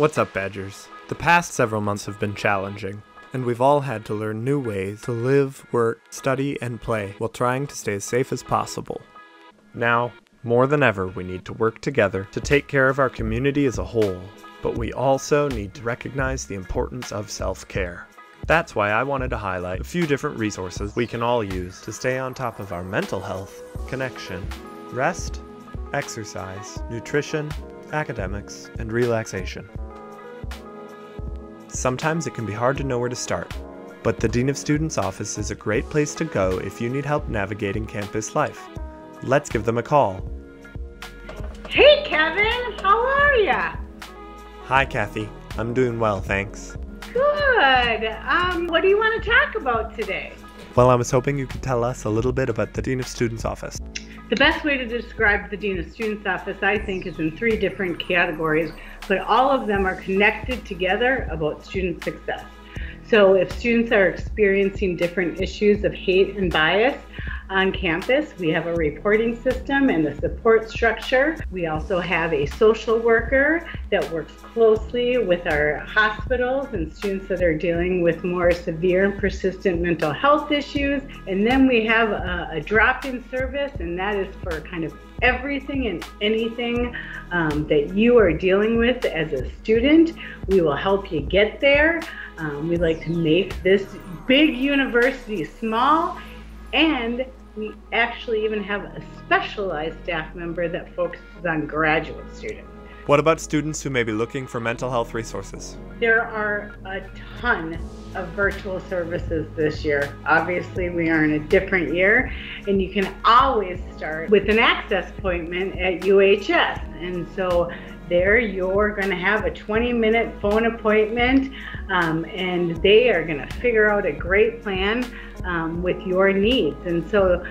What's up, Badgers? The past several months have been challenging, and we've all had to learn new ways to live, work, study, and play while trying to stay as safe as possible. Now, more than ever, we need to work together to take care of our community as a whole, but we also need to recognize the importance of self-care. That's why I wanted to highlight a few different resources we can all use to stay on top of our mental health, connection, rest, exercise, nutrition, academics, and relaxation. Sometimes it can be hard to know where to start, but the Dean of Students office is a great place to go if you need help navigating campus life. Let's give them a call. Hey Kevin, how are ya? Hi Kathy, I'm doing well, thanks. Good. What do you want to talk about today? Well, I was hoping you could tell us a little bit about the Dean of Students office. The best way to describe the Dean of Students office, I think, is in 3 different categories, but all of them are connected together about student success. So if students are experiencing different issues of hate and bias on campus, we have a reporting system and a support structure. We also have a social worker that works closely with our hospitals and students that are dealing with more severe and persistent mental health issues. And then we have a drop-in service, and that is for kind of everything and anything that you are dealing with as a student. We will help you get there. We like to make this big university small, and we actually even have a specialized staff member that focuses on graduate students. What about students who may be looking for mental health resources? There are a ton of virtual services this year. Obviously, we are in a different year, and you can always start with an access appointment at UHS. And so there you're going to have a 20-minute phone appointment, and they are going to figure out a great plan with your needs. And so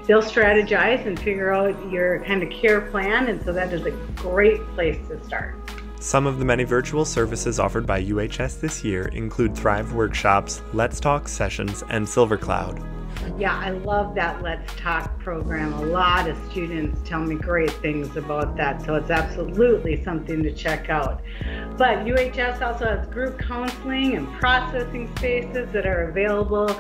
they'll strategize and figure out your kind of care plan, and so that is a great place to start. Some of the many virtual services offered by UHS this year include Thrive workshops, Let's Talk sessions, and SilverCloud. Yeah, I love that Let's Talk program. A lot of students tell me great things about that, so it's absolutely something to check out. But UHS also has group counseling and processing spaces that are available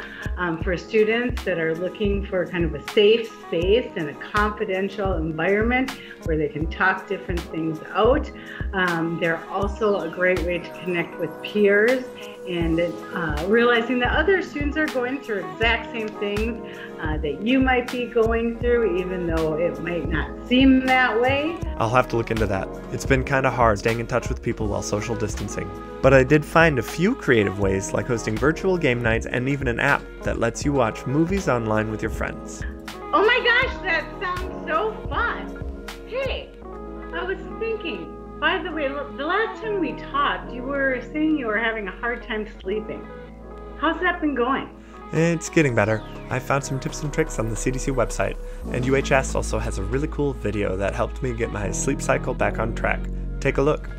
for students that are looking for kind of a safe space and a confidential environment where they can talk different things out. They're also a great way to connect with peers and realizing that other students are going through exact same things that you might be going through, even though it might not seem that way. I'll have to look into that. It's been kind of hard staying in touch with people while social distancing. But I did find a few creative ways, like hosting virtual game nights and even an app that lets you watch movies online with your friends. Oh my gosh, that sounds so fun. Hey, I was thinking, by the way, the last time we talked, you were saying you were having a hard time sleeping. How's that been going? It's getting better. I found some tips and tricks on the CDC website, and UHS also has a really cool video that helped me get my sleep cycle back on track. Take a look.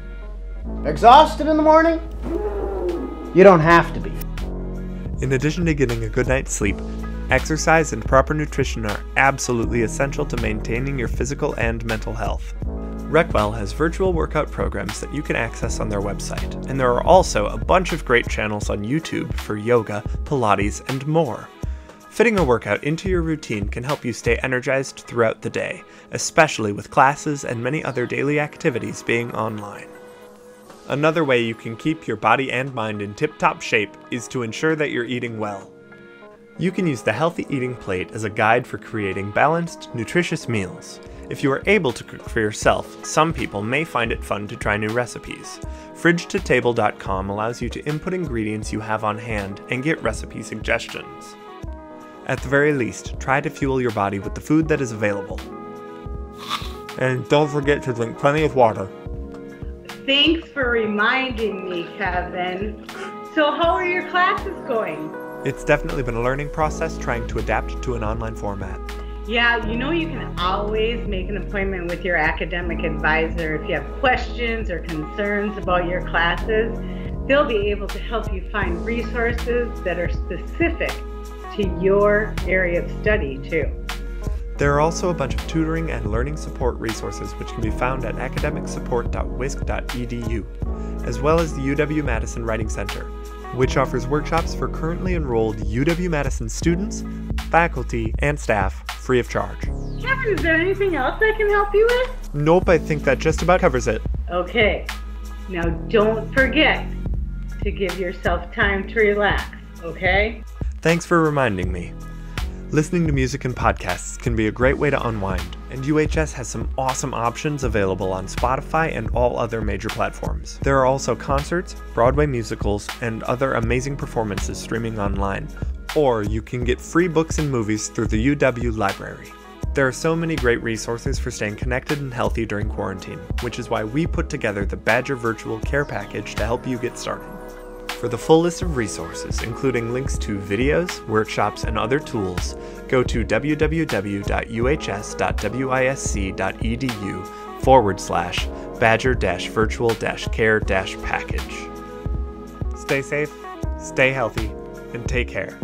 Exhausted in the morning? You don't have to be. In addition to getting a good night's sleep, exercise and proper nutrition are absolutely essential to maintaining your physical and mental health. Recwell has virtual workout programs that you can access on their website, and there are also a bunch of great channels on YouTube for yoga, Pilates, and more. Fitting a workout into your routine can help you stay energized throughout the day, especially with classes and many other daily activities being online. Another way you can keep your body and mind in tip-top shape is to ensure that you're eating well. You can use the Healthy Eating Plate as a guide for creating balanced, nutritious meals. If you are able to cook for yourself, some people may find it fun to try new recipes. Fridge2Table.com allows you to input ingredients you have on hand and get recipe suggestions. At the very least, try to fuel your body with the food that is available. And don't forget to drink plenty of water. Thanks for reminding me, Kevin. So how are your classes going? It's definitely been a learning process trying to adapt to an online format. Yeah, you know, you can always make an appointment with your academic advisor if you have questions or concerns about your classes. They'll be able to help you find resources that are specific to your area of study too. There are also a bunch of tutoring and learning support resources which can be found at academicsupport.wisc.edu, as well as the UW-Madison Writing Center, which offers workshops for currently enrolled UW-Madison students, faculty, and staff free of charge. Kevin, is there anything else I can help you with? Nope, I think that just about covers it. Okay. Now don't forget to give yourself time to relax, okay? Thanks for reminding me. Listening to music and podcasts can be a great way to unwind, and UHS has some awesome options available on Spotify and all other major platforms. There are also concerts, Broadway musicals, and other amazing performances streaming online, or you can get free books and movies through the UW Library. There are so many great resources for staying connected and healthy during quarantine, which is why we put together the Badger Virtual Care Package to help you get started. For the full list of resources, including links to videos, workshops, and other tools, go to www.uhs.wisc.edu/badger-virtual-care-package. Stay safe, stay healthy, and take care.